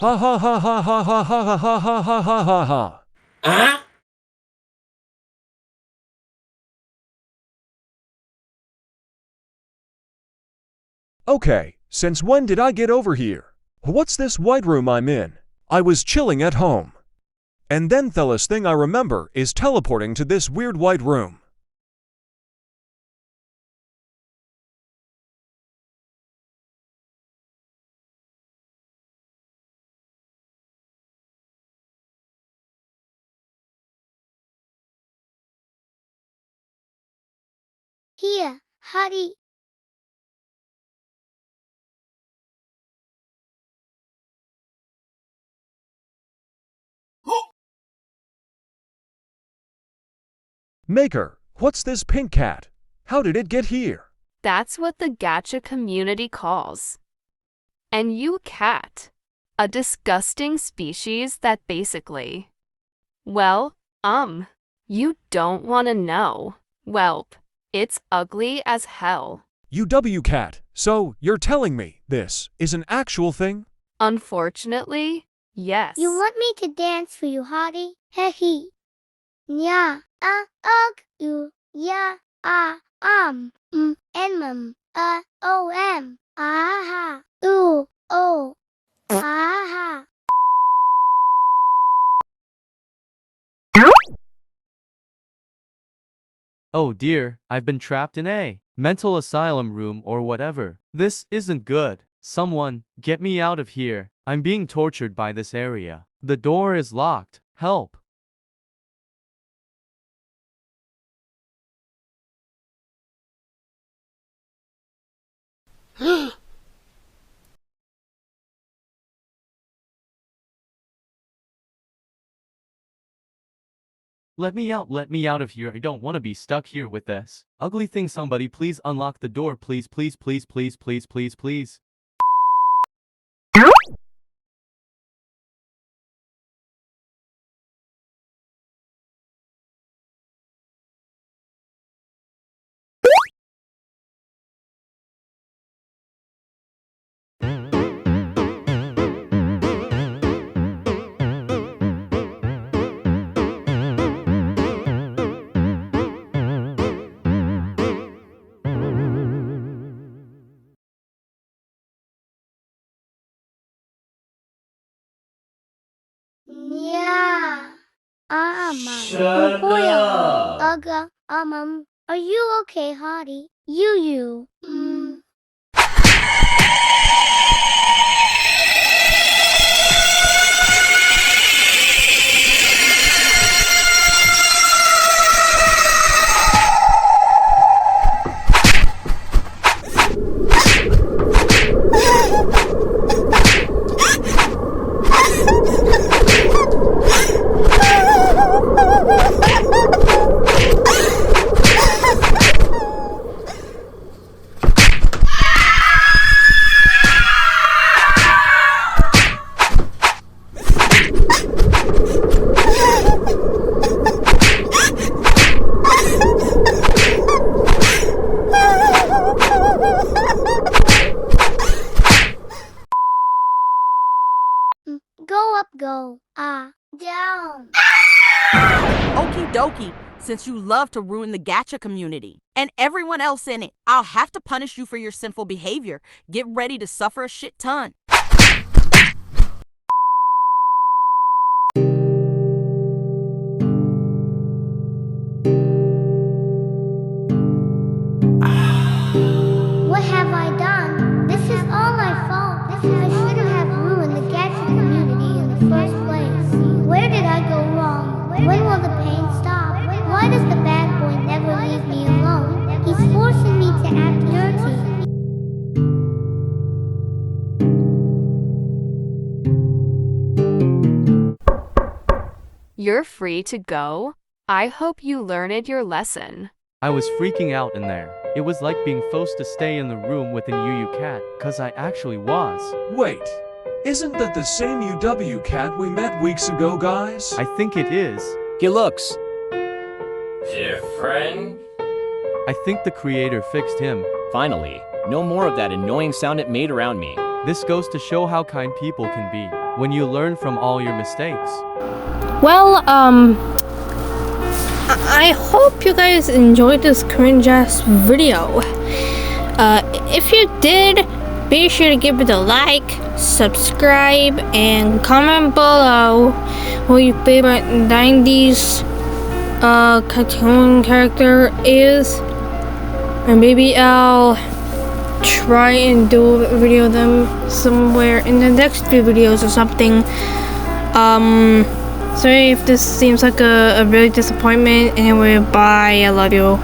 Ha ha ha ha ha ha ha ha ha ha ha ha ha ha. Huh? Okay, since when did I get over here? What's this white room I'm in? I was chilling at home. And then the last thing I remember is teleporting to this weird white room. Here, hurry. Maker, what's this pink cat? How did it get here? That's what the gacha community calls an cat, a disgusting species that basically, well, you don't want to know. Welp, it's ugly as hell. UwU cat, so you're telling me this is an actual thing? Unfortunately, yes. You want me to dance for you, hottie? Hehe. Yeah, you, yeah, aha, ooh, oh, aha. Oh dear, I've been trapped in a mental asylum room or whatever. This isn't good. Someone, get me out of here. I'm being tortured by this area. The door is locked. Help. Let me out of here. I don't want to be stuck here with this ugly thing. Somebody please unlock the door, please, please, please, please, please, please, please. Yeah. Shut up. Are you okay, hottie? You. Go up, go. Down. Okie dokie, since you love to ruin the gacha community and everyone else in it, I'll have to punish you for your sinful behavior. Get ready to suffer a shit ton. What have I done? This is all my fault. I shouldn't have ruined the gacha community in the first place. Where did I go wrong? When will the pain stop? Why does the bad boy never leave me alone? He's forcing me to act dirty. You're free to go. I hope you learned your lesson. I was freaking out in there. It was like being forced to stay in the room with an UwU cat, cause I actually was. Wait, isn't that the same UwU cat we met weeks ago, guys? I think it is. He looks different. I think the creator fixed him. Finally, no more of that annoying sound it made around me. This goes to show how kind people can be when you learn from all your mistakes. Well, I hope you guys enjoyed this cringe ass video. If you did, be sure to give it a like, subscribe, and comment below who your favorite 90s cartoon character is. And maybe I'll try and do a video of them somewhere in the next few videos or something. Sorry if this seems like a really disappointment. Anyway, bye. I love you.